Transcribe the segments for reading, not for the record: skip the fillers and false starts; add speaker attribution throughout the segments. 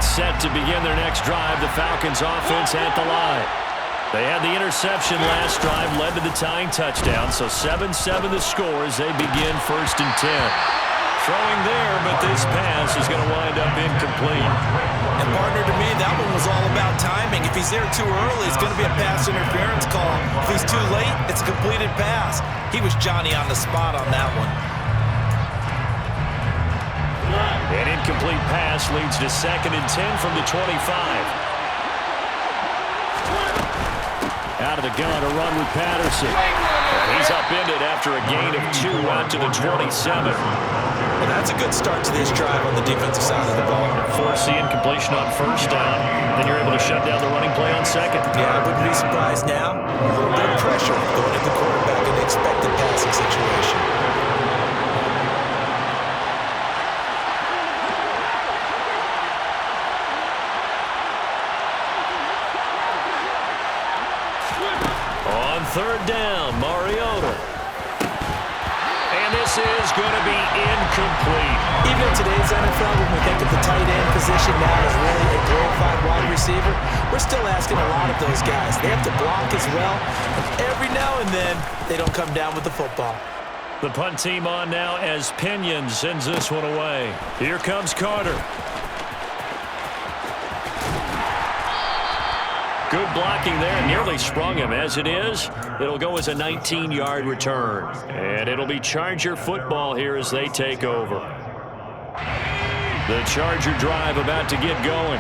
Speaker 1: set to begin their next drive. The Falcons offense at the line. They had the interception last drive, led to the tying touchdown. So 7-7 the score as they begin 1st and 10. Throwing there, but this pass is going to wind up incomplete.
Speaker 2: And partner, to me, that one was all about timing. If he's there too early, it's going to be a pass interference call. If he's too late, it's a completed pass. He was Johnny on the spot on that one.
Speaker 1: An incomplete pass leads to 2nd and 10 from the 25. Out of the gun, a run with Patterson. And he's upended after a gain of 2 out to the 27.
Speaker 2: Well, that's a good start to this drive on the defensive side of the ball.
Speaker 1: Force the incompletion on 1st down. Then you're able to shut down the running play on 2nd.
Speaker 2: Yeah, I wouldn't be surprised now. A little bit of pressure going at the quarterback in the expected passing situation.
Speaker 1: On 3rd down, Mariota. And this is going to be incomplete.
Speaker 2: Even in today's NFL, when we think of the tight end position now as really a glorified wide receiver, we're still asking a lot of those guys. They have to block as well, and every now and then, they don't come down with the football.
Speaker 1: The punt team on now as Pinion sends this one away. Here comes Carter. Good blocking there, nearly sprung him. As it is, it'll go as a 19-yard return. And it'll be Charger football here as they take over. The Charger drive about to get going.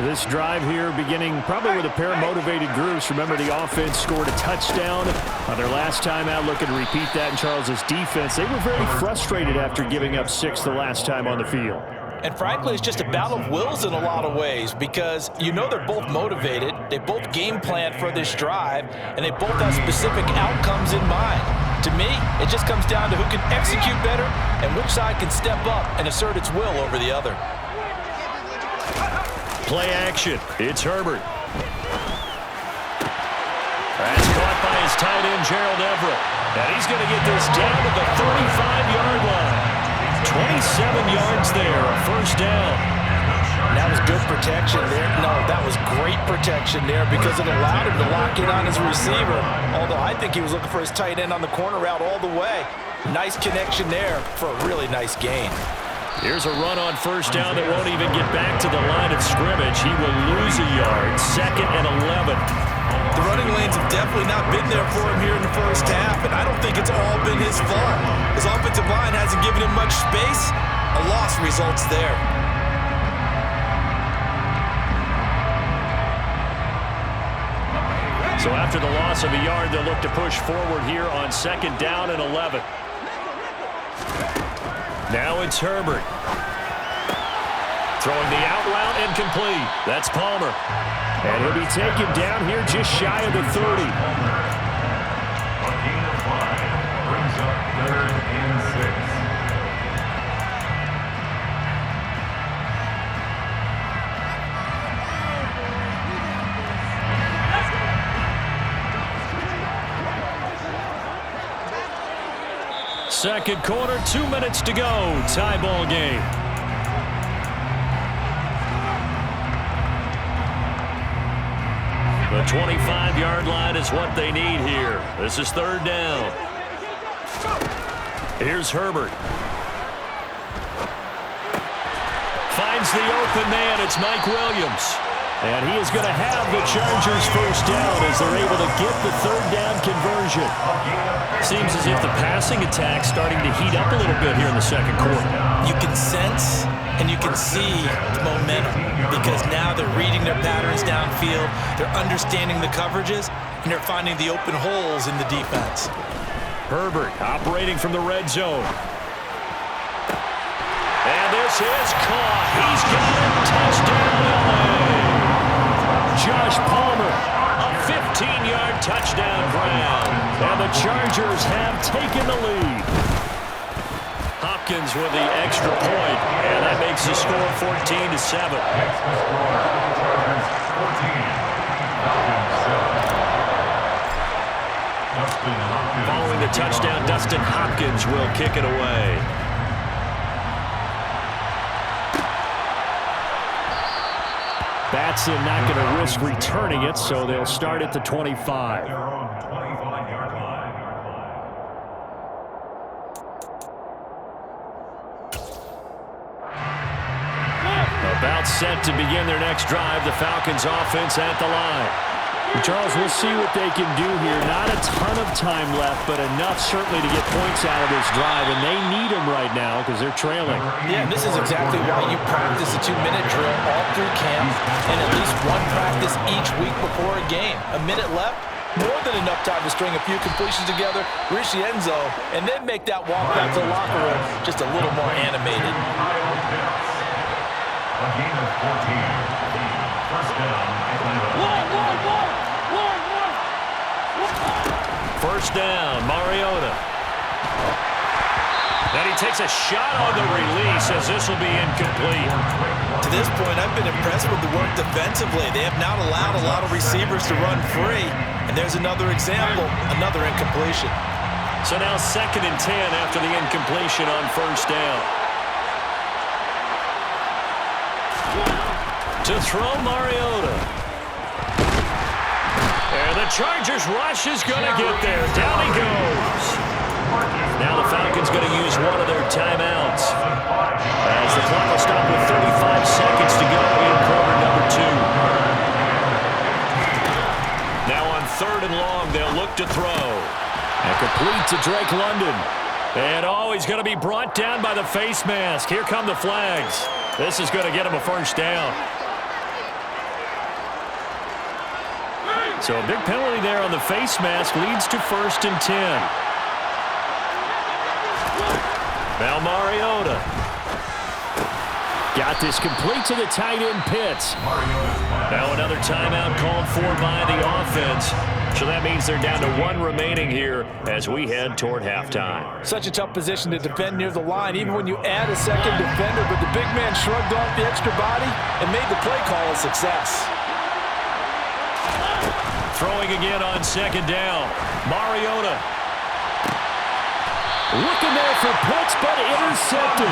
Speaker 1: This drive here beginning probably with a pair of motivated groups. Remember, the offense scored a touchdown on their last time out. Looking to repeat that in Charles's defense. They were very frustrated after giving up 6 the last time on the field.
Speaker 2: And frankly, it's just a battle of wills in a lot of ways because you know they're both motivated, they both game plan for this drive, and they both have specific outcomes in mind. To me, it just comes down to who can execute better and which side can step up and assert its will over the other.
Speaker 1: Play action. It's Herbert. That's caught by his tight end, Gerald Everett. And he's going to get this down to the 35-yard line. 27 yards there, a 1st down.
Speaker 2: That was good protection there. No, that was great protection there because it allowed him to lock in on his receiver. Although I think he was looking for his tight end on the corner route all the way. Nice connection there for a really nice gain.
Speaker 1: Here's a run on 1st down that won't even get back to the line of scrimmage. He will lose a yard. 2nd and 11.
Speaker 2: The running lanes have definitely not been there for him here in the 1st half, and I don't think it's all been his fault. His offensive line hasn't given him much space. A loss results there.
Speaker 1: So after the loss of a yard, they'll look to push forward here on 2nd down and 11. Now it's Herbert. Throwing the out route incomplete. That's Palmer. And he'll be taken down here just shy of the 30.
Speaker 3: A gain of 5 brings up 3rd and
Speaker 1: 6. Second quarter, 2 minutes to go. Tie ball game. The 25-yard line is what they need here. This is 3rd down. Here's Herbert. Finds the open man. It's Mike Williams. And he is going to have the Chargers 1st down as they're able to get the 3rd down conversion. Seems as if the passing attack's starting to heat up a little bit here in the 2nd quarter.
Speaker 2: You can sense and you can see the momentum because now they're reading their patterns downfield, they're understanding the coverages, and they're finding the open holes in the defense.
Speaker 1: Herbert operating from the red zone. And this is caught. He's got it. Touchdown, LA. Josh Palmer, a 15-yard touchdown grab. And the Chargers have taken the lead. Hopkins with the extra point, and that makes the score 14-7. Following the touchdown, Dustin Hopkins will kick it away. shots and not going to risk returning it, so they'll start at the 25.
Speaker 3: Their own 25-yard line.
Speaker 1: About set to begin their next drive. The Falcons offense at the line. Charles, we'll see what they can do here. Not a ton of time left, but enough certainly to get points out of this drive, and they need them right now because they're trailing.
Speaker 2: Yeah, and this is exactly why you practice a 2-minute drill all through camp and at least one practice each week before a game. A minute left, more than enough time to string a few completions together, reach the end zone, and then make that walk back to the locker room just a little more animated.
Speaker 3: A gain of 14. First down, Atlanta.
Speaker 1: First down, Mariota. And he takes a shot on the release as this will be incomplete.
Speaker 2: To this point, I've been impressed with the work defensively. They have not allowed a lot of receivers to run free. And there's another example, another incompletion.
Speaker 1: So now 2nd and 10 after the incompletion on first down. To throw Mariota. And the Chargers rush is going to get there. Down he goes. Now the Falcons going to use one of their timeouts. As the clock will stop with 35 seconds to go in quarter number 2. Now on 3rd and long, they'll look to throw. And complete to Drake London. And he's going to be brought down by the face mask. Here come the flags. This is going to get him a first down. So a big penalty there on the face mask leads to 1st and 10. Now Mariota. Got this complete to the tight end Pitts. Now another timeout called for by the offense. So that means they're down to 1 remaining here as we head toward halftime.
Speaker 2: Such a tough position to defend near the line, even when you add a second defender, but the big man shrugged off the extra body and made the play call a success.
Speaker 1: Throwing again on 2nd down. Mariota. Looking there for Pitts, but intercepted.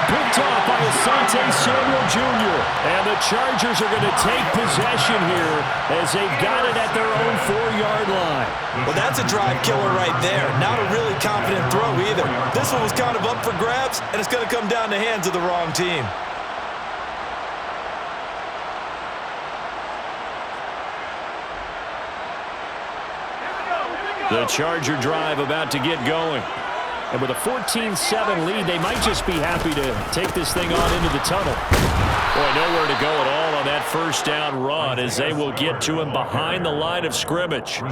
Speaker 1: Picked off by Asante Samuel Jr. And the Chargers are going to take possession here as they've got it at their own 4-yard line.
Speaker 2: Well, that's a drive killer right there. Not a really confident throw either. This one was kind of up for grabs, and it's going to come down the hands of the wrong team.
Speaker 1: The Charger drive about to get going. And with a 14-7 lead, they might just be happy to take this thing on into the tunnel. Boy, nowhere to go at all on that first down run as they will get to him behind the line of scrimmage.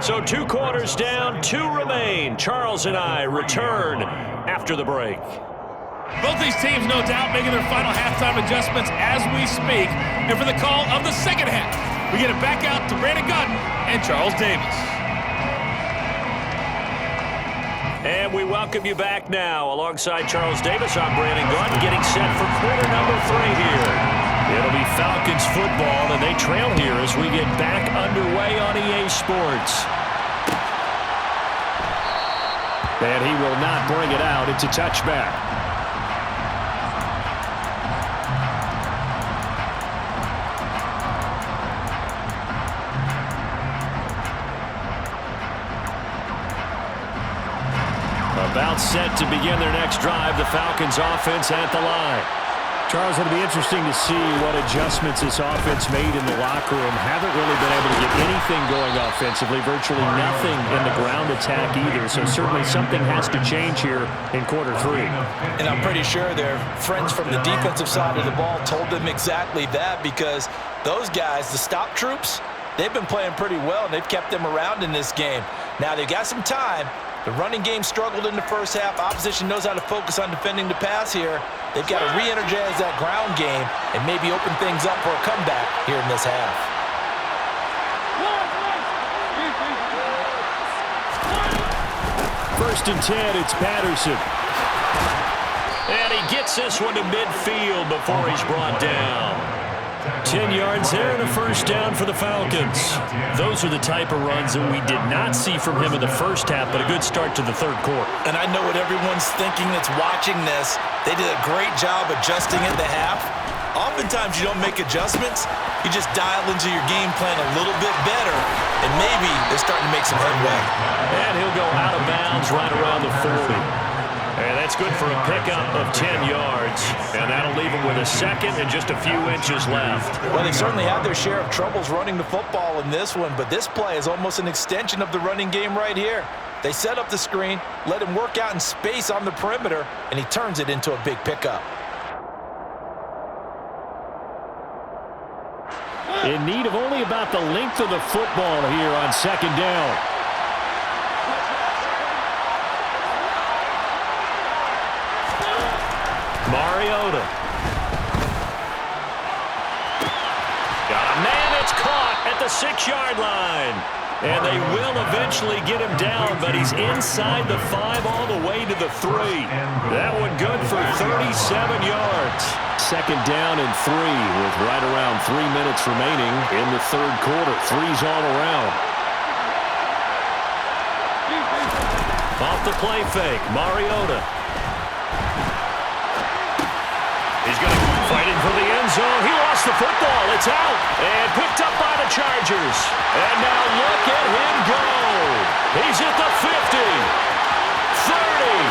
Speaker 1: So 2 quarters down, 2 remain. Charles and I return after the break.
Speaker 4: Both these teams, no doubt, making their final halftime adjustments as we speak. And for the call of the second half, we get it back out to Brandon Gunn and Charles Davis.
Speaker 1: And we welcome you back now. Alongside Charles Davis, I'm Brandon Gunn, getting set for quarter number 3 here. It'll be Falcons football, and they trail here as we get back underway on EA Sports. And he will not bring it out. It's a touchback. About set to begin their next drive. The Falcons offense at the line. Charles, it'll be interesting to see what adjustments this offense made in the locker room. Haven't really been able to get anything going offensively. Virtually nothing in the ground attack either. So certainly something has to change here in quarter 3.
Speaker 2: And I'm pretty sure their friends from the defensive side of the ball told them exactly that, because those guys, the stop troops, they've been playing pretty well, and they've kept them around in this game. Now they've got some time. The running game struggled in the first half. Opposition knows how to focus on defending the pass here. They've got to re-energize that ground game and maybe open things up for a comeback here in this half.
Speaker 1: 1st and 10, it's Patterson. And he gets this one to midfield before he's brought down. 10 yards there and a first down for the Falcons. Those are the type of runs that we did not see from him in the first half, but a good start to the third quarter.
Speaker 2: And I know what everyone's thinking that's watching this. They did a great job adjusting at the half. Oftentimes you don't make adjustments. You just dial into your game plan a little bit better, and maybe they're starting to make some headway.
Speaker 1: And he'll go out of bounds right around the 40. And that's good for a pickup of 10 yards. And that'll leave him with a second and just a few inches left.
Speaker 2: Well, they certainly had their share of troubles running the football in this one, but this play is almost an extension of the running game right here. They set up the screen, let him work out in space on the perimeter, and he turns it into a big pickup.
Speaker 1: In need of only about the length of the football here on second down. Mariota. Got a man, it's caught at the 6-yard line. And they will eventually get him down, but he's inside the 5 all the way to the 3. That one good for 37 yards. Second down and 3 with right around 3 minutes remaining in the third quarter. 3's all around. Off the play fake, Mariota. He's going to fight in for the end zone. He lost the football. It's out. And picked up by the Chargers. And now look at him go. He's at the 50, 30,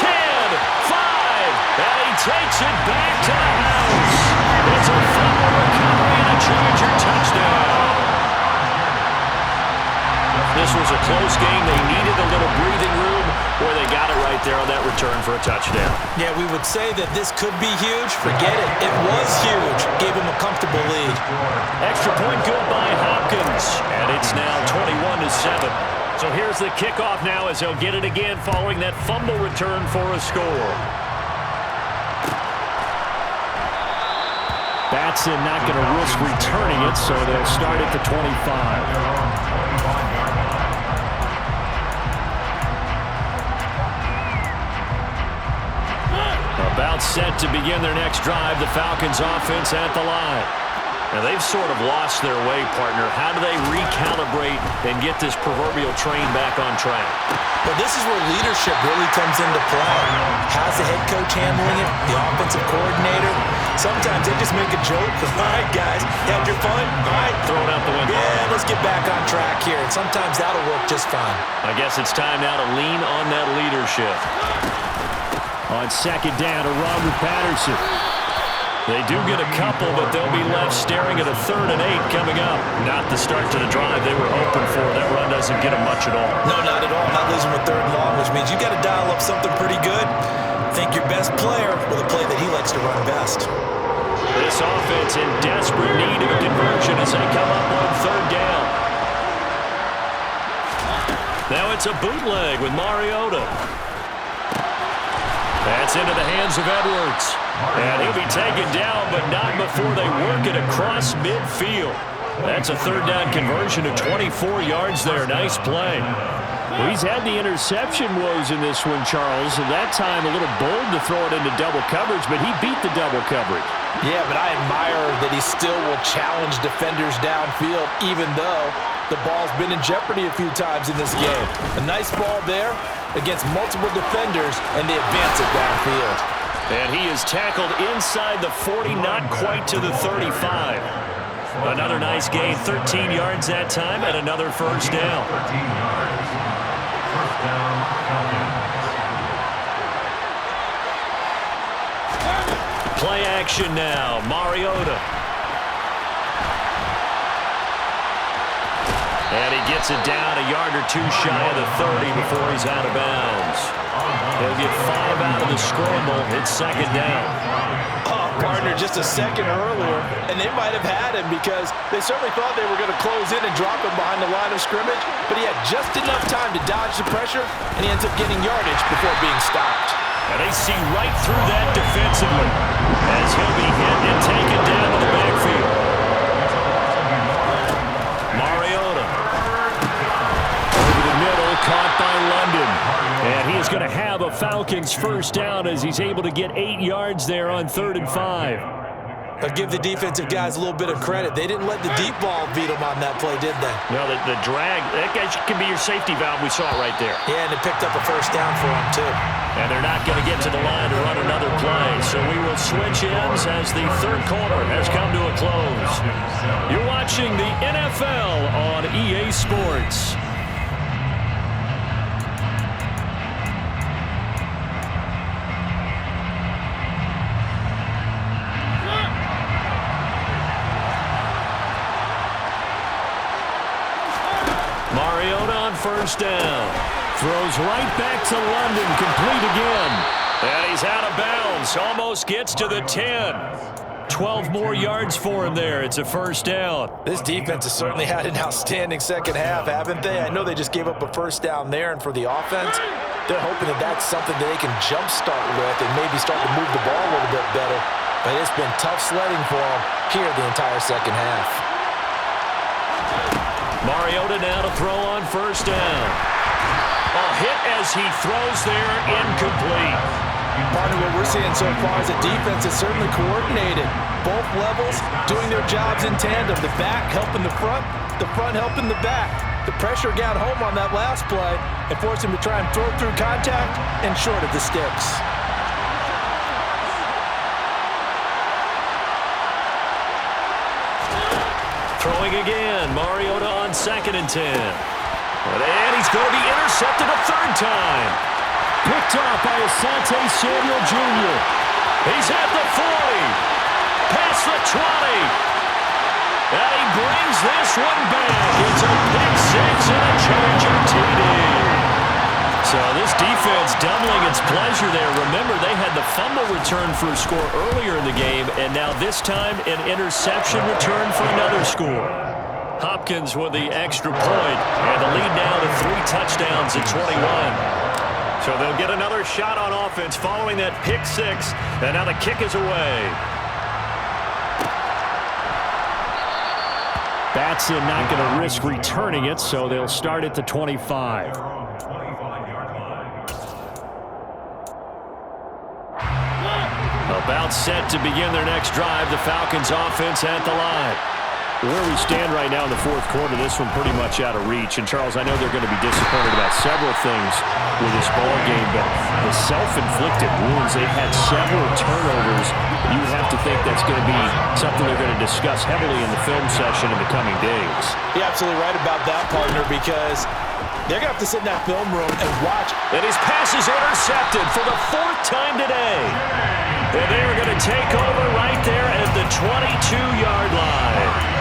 Speaker 1: 10, 5. And he takes it back to the house. It's a fumble recovery and a Charger touchdown. This was a close game. They needed a little breathing room, or they got it right there on that return for a touchdown.
Speaker 2: Yeah, we would say that this could be huge. Forget it. It was huge. Gave him a comfortable lead.
Speaker 1: Extra point good by Hopkins. And it's now 21-7. So here's the kickoff now as they'll get it again following that fumble return for a score. Batson not going to risk returning it, so they'll start at the 25. About set to begin their next drive, the Falcons offense at the line. Now they've sort of lost their way, partner. How do they recalibrate and get this proverbial train back on track?
Speaker 2: Well, this is where leadership really comes into play. How's the head coach handling it? The offensive coordinator? Sometimes they just make a joke. All right, guys, you had your fun? All right.
Speaker 1: Throw it out the window.
Speaker 2: Yeah, let's get back on track here. And sometimes that'll work just fine.
Speaker 1: I guess it's time now to lean on that leadership. On second down to Robert Patterson. They do get a couple, but they'll be left staring at a 3rd and 8 coming up. Not the start to the drive they were hoping for. That run doesn't get them much at all.
Speaker 2: No, not at all. Not losing with 3rd and long, which means you got to dial up something pretty good. Think your best player with a play that he likes to run best.
Speaker 1: This offense in desperate need of a conversion as they come up on 3rd down. Now it's a bootleg with Mariota. That's into the hands of Edwards. And he'll be taken down, but not before they work it across midfield. That's a 3rd down conversion of 24 yards there. Nice play. Well, he's had the interception woes in this one, Charles, and that time a little bold to throw it into double coverage, but he beat the double coverage.
Speaker 2: Yeah, but I admire that he still will challenge defenders downfield, even though the ball's been in jeopardy a few times in this game. A nice ball there against multiple defenders, and they advance it downfield.
Speaker 1: And he is tackled inside the 40, not quite to the 35. Another nice gain, 13 yards that time, and another first down.
Speaker 3: 13 yards. First down, Falcons.
Speaker 1: Play action now, Mariota. And he gets it down a yard or two shy of the 30 before he's out of bounds. He'll get 5 out of the scramble. It's second down.
Speaker 2: Oh, partner, just a second earlier, and they might have had him because they certainly thought they were going to close in and drop him behind the line of scrimmage, but he had just enough time to dodge the pressure, and he ends up getting yardage before being stopped.
Speaker 1: And they see right through that defensively as he'll be hit and taken down to the backfield. Mariota. Over the middle, caught by London. And he is going to have a Falcons first down as he's able to get 8 yards there on 3rd and 5.
Speaker 2: But give the defensive guys a little bit of credit. They didn't let the deep ball beat them on that play, did they?
Speaker 1: No, the drag, that guy can be your safety valve. We saw it right there.
Speaker 2: Yeah, and it picked up a first down for them, too.
Speaker 1: And they're not going to get to the line to run another play. So we will switch ends as the third quarter has come to a close. You're watching the NFL on EA Sports. Mariota on first down. Throws right back to London, complete again. And he's out of bounds, almost gets to the 10. 12 more yards for him there. It's a first down.
Speaker 2: This defense has certainly had an outstanding second half, haven't they? I know they just gave up a first down there, and for the offense, they're hoping that that's something that they can jumpstart with and maybe start to move the ball a little bit better. But it's been tough sledding for them here the entire second half.
Speaker 1: Mariota now to throw on first down. A hit as he throws there, incomplete.
Speaker 2: Partner, what we're seeing so far is the defense is certainly coordinated. Both levels doing their jobs in tandem. The back helping the front helping the back. The pressure got home on that last play and forced him to try and throw through contact and short of the sticks.
Speaker 1: Throwing again, Mariota on 2nd and 10. And he's going to be intercepted a third time. Picked off by Asante Samuel Jr. He's at the 40. Past the 20. And he brings this one back. It's a pick six and a Charger TD. So this defense doubling its pleasure there. Remember, they had the fumble return for a score earlier in the game, and now this time an interception return for another score. Hopkins with the extra point, and the lead now to 3 touchdowns at 21. So they'll get another shot on offense following that pick six, and now the kick is away. Batson not going to risk returning it, so they'll start at the 25. About set to begin their next drive, the Falcons offense at the line. Where we stand right now in the fourth quarter, this one pretty much out of reach. And, Charles, I know they're going to be disappointed about several things with this ball game, but the self-inflicted wounds, they've had several turnovers. You have to think that's going to be something they're going to discuss heavily in the film session in the coming days.
Speaker 2: You're absolutely right about that, partner, because they're going to have to sit in that film room and watch.
Speaker 1: And his pass is intercepted for the 4th time today. And they are going to take over right there at the 22-yard line.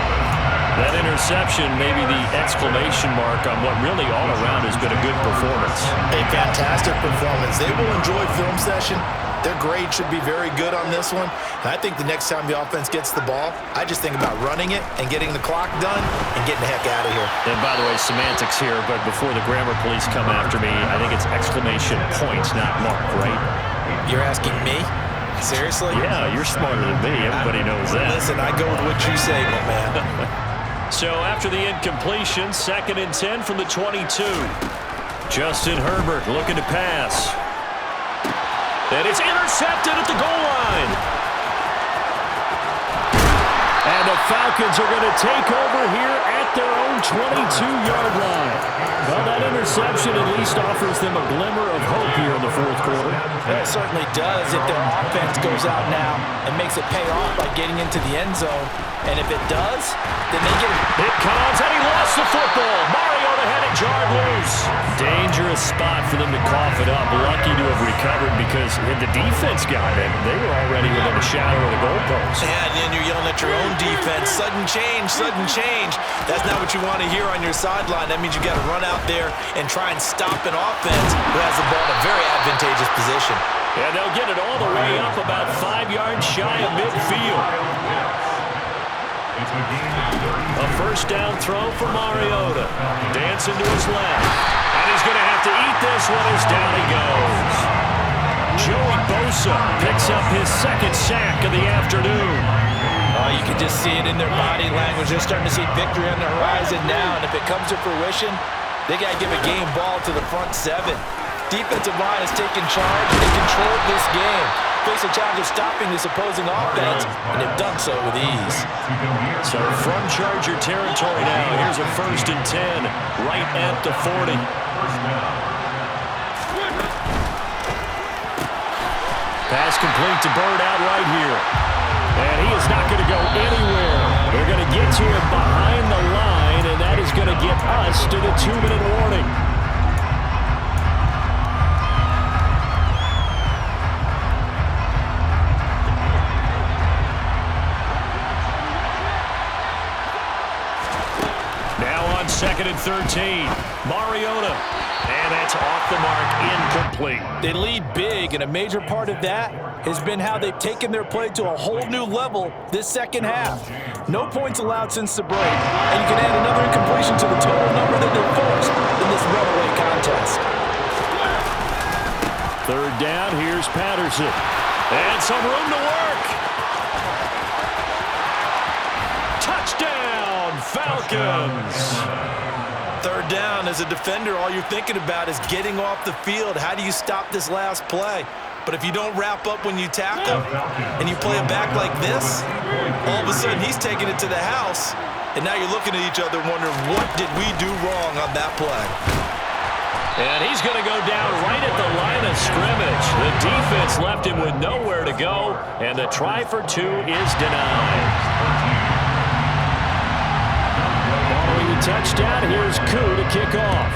Speaker 1: That interception may be the exclamation mark on what really all around has been a good performance.
Speaker 5: A fantastic performance. They will enjoy film session. Their grade should be very good on this one. And I think the next time the offense gets the ball, I just think about running it and getting the clock done and getting the heck out of here.
Speaker 1: And by the way, semantics here, but before the grammar police come after me, I think it's exclamation points, not mark, right?
Speaker 2: You're asking me? Seriously?
Speaker 1: Yeah, you're smarter than me. Everybody knows that.
Speaker 2: Listen, I go with what you say, my man.
Speaker 1: So after the incompletion, 2nd and 10 from the 22. Justin Herbert looking to pass. And it's intercepted at the goal line. And the Falcons are going to take over here at their own 22-yard line. Well, that interception at least offers them a glimmer of hope here in the fourth quarter.
Speaker 2: It certainly does if their offense goes out now and makes it pay off by getting into the end zone. And if it does, then they get
Speaker 1: it. Comes, and he lost the football. Mariota had it jarred loose. Dangerous spot for them to cough it up. Lucky to have recovered because if the defense got it, they were already within a shadow of the goalpost.
Speaker 2: Yeah, and then you're yelling at your own defense. Sudden change, sudden change. That's not what you want to hear on your sideline. That means you got to run out there and try and stop an offense who has the ball in a very advantageous position.
Speaker 1: And they'll get it all the way up about 5 yards shy of midfield. A first down throw for Mariota. Dancing to his left. And he's going to have to eat this one as down he goes. Joey Bosa picks up his 2nd sack of the afternoon.
Speaker 2: You can just see it in their body language. They're starting to see victory on the horizon now. And if it comes to fruition, they got to give a game ball to the front 7. Defensive line has taken charge and controlled this game. face a challenge of stopping this opposing offense, and they've done so with ease.
Speaker 1: So from Charger territory now, here's a 1st and 10, right at the 40. Pass complete to Bird out right here. And he is not going to go anywhere. They're going to get to him behind the line, and that is going to get us to the 2-minute warning. Now on 2nd and 13, Mariota. And that's off the mark, incomplete.
Speaker 2: They lead big, and a major part of that has been how they've taken their play to a whole new level this second half. No points allowed since the break, and you can add another incompletion to the total number that they've forced in this runaway contest.
Speaker 1: 3rd down, here's Patterson. And some room to work. Touchdown, Falcons.
Speaker 5: 3rd down, as a defender, all you're thinking about is getting off the field. How do you stop this last play? But if you don't wrap up when you tackle and you play it back like this, all of a sudden he's taking it to the house, and now you're looking at each other wondering, what did we do wrong on that play?
Speaker 1: And he's going to go down right at the line of scrimmage. The defense left him with nowhere to go, and the try for 2 is denied. Following the touchdown, here's Koo to kick off.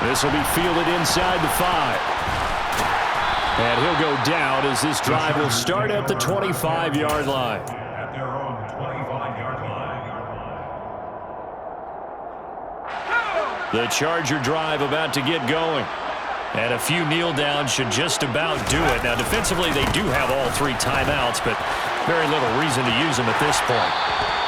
Speaker 1: This will be fielded inside the 5. And he'll go down as this drive will start at the 25-yard line.
Speaker 3: At their own 25-yard line.
Speaker 1: The Charger drive about to get going. And a few kneel downs should just about do it. Now, defensively, they do have all 3 timeouts, but very little reason to use them at this point.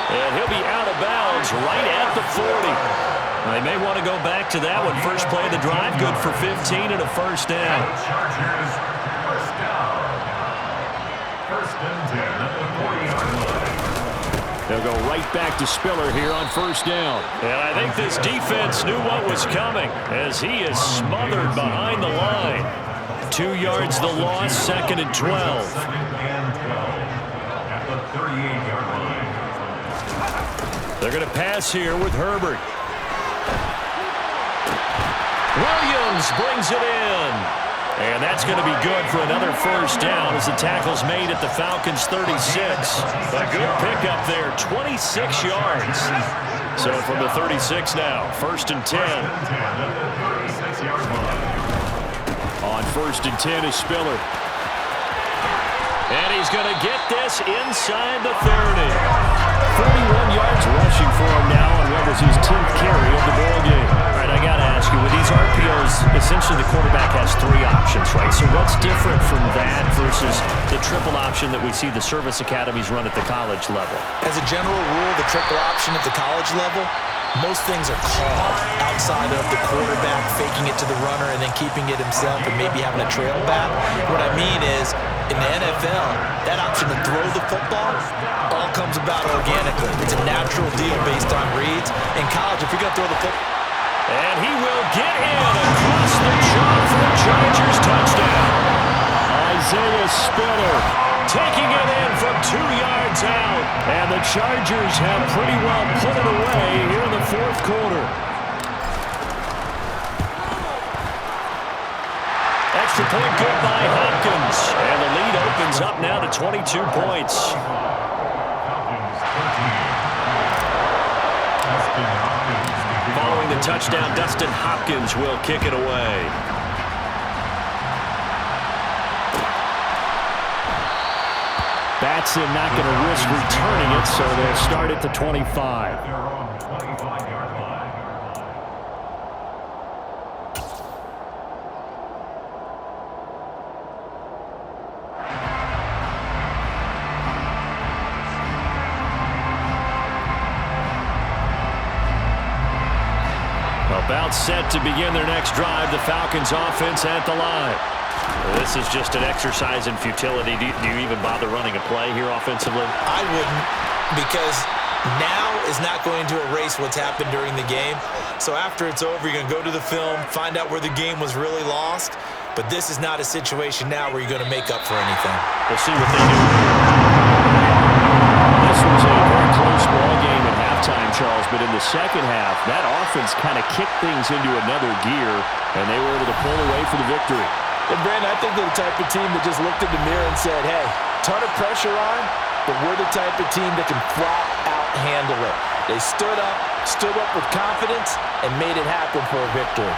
Speaker 1: And he'll be out of bounds right at the 40. They may want to go back to that one. First play of the drive, good for 15 and a 1st down.
Speaker 3: Chargers, 1st down. 1st and 10 at the 40-yard line.
Speaker 1: They'll go right back to Spiller here on 1st down. And I think this defense knew what was coming as he is smothered behind the line. 2 yards the loss, 2nd and 12.
Speaker 3: 2nd and 12 at the 38-yard line.
Speaker 1: They're going to pass here with Herbert. Williams brings it in. And that's going to be good for another 1st down as the tackle's made at the Falcons' 36. A good pickup there, 26 yards. So from the 36 now, 1st and 10. On 1st and 10 is Spiller. And he's going to get this inside the 30. 41 yards rushing for him now on what was his 10th carry of the ball game. All right, I got to ask you, with these RPOs, essentially the quarterback has 3 options, right? So what's different from that versus the triple option that we see the service academies run at the college level?
Speaker 5: As a general rule, the triple option at the college level, most things are called outside of the quarterback faking it to the runner and then keeping it himself and maybe having a trail back. What I mean is, in the NFL, that option to throw the football all comes about organically. It's a natural deal based on reads. In college, if you're going to throw the football,
Speaker 1: and he will get in across the chalk for the Chargers touchdown. Isaiah Spiller taking it in from 2 yards out. And the Chargers have pretty well put it away here in the 4th quarter. Extra point good by Hopkins. And the lead opens up now to 22 points. Following the touchdown, Dustin Hopkins will kick it away. Batson not going to risk returning it, so they'll start at the 25. About set to begin their next drive, the Falcons offense at the line. This is just an exercise in futility. Do you even bother running a play here offensively?
Speaker 5: I wouldn't, because now is not going to erase what's happened during the game. So after it's over, you're going to go to the film, find out where the game was really lost. But this is not a situation now where you're going to make up for anything.
Speaker 1: We'll see what they do. This was a very close ball game at halftime, Charles, but in the second half, that offense kind of kicked things into another gear, and they were able to pull away for the victory.
Speaker 2: And Brandon, I think they're the type of team that just looked in the mirror and said, hey, ton of pressure on, but we're the type of team that can flat out handle it. They stood up with confidence, and made it happen for a victory.